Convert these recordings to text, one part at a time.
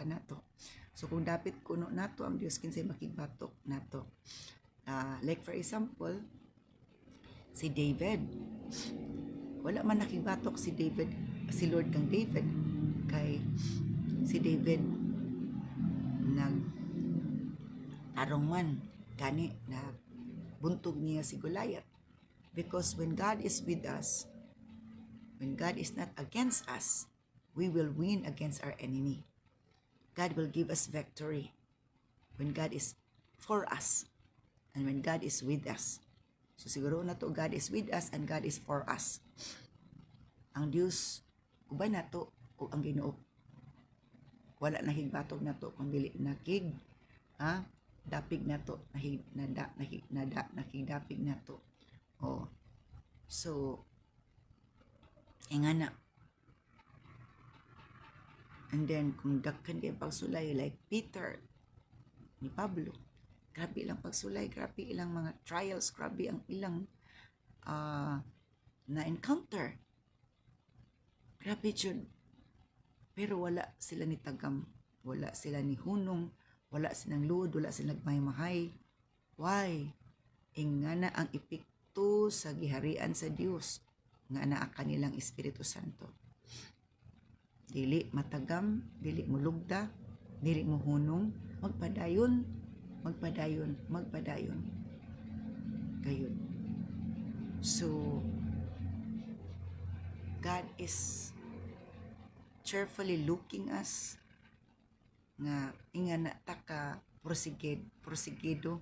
kanato. So kung dapit kuno nato ang Dios kinsay makigbatok nato. Like for example, si David. Wala man nakigbatok si David, si Lord kang David. Kay si David nag tarong man gani na buntog niya si Goliath. Because when God is with us, when God is not against us, we will win against our enemy. God will give us victory when God is for us and when God is with us. So siguro na to, God is with us and God is for us. Ang Dios uban nato o ang Ginoo wala nahigbatog nato kung dili nakig dapig nato nakigdapig nato. So ingana. And then kung daghan kay pagsulay like Peter ni Pablo, grabe ilang pagsulay, grabe ilang mga trials, grabe ang ilang na encounter. Grabe jud. Pero wala sila ni tagam, wala sila ni hunong, wala silang luod, wala silang nagmahay-mahay. Why? Ingana ang epekto sa giharian sa Dios nga anaa kanilang Espiritu Santo. Dili matagam, dili mo lugda, dili mo hunong, magpadayon gayon. So God is cheerfully looking us nga ingana ta ka prosigido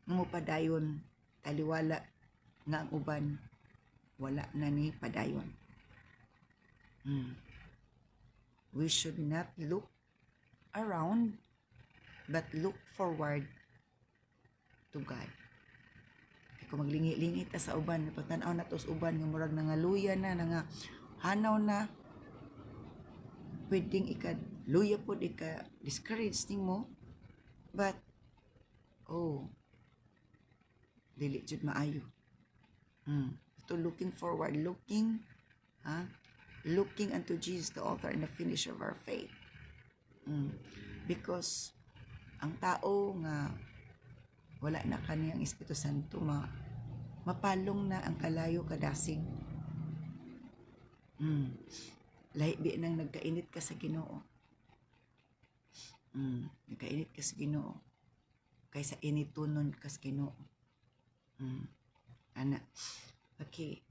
nga mopadayon taliwala nga ang uban wala na ni padayon. We should not look around but look forward to God. Kung maglingi-lingi ta sa uban, pagtanaw na to sa uban nga murag nangaluya na, nga hanaw na, pwedeng luya po discourage nimo, but dili jud maayo. So looking forward, looking unto Jesus, the author and the finisher of our faith. Because ang tao nga wala na kaniyang Espiritu Santo, mapalong na ang kalayo kadasig. Lahi nang nagkainit ka sa Ginoo. Nagkainit ka sa Ginoo kaysa initunon ka sa Ginoo. Ana. Okay.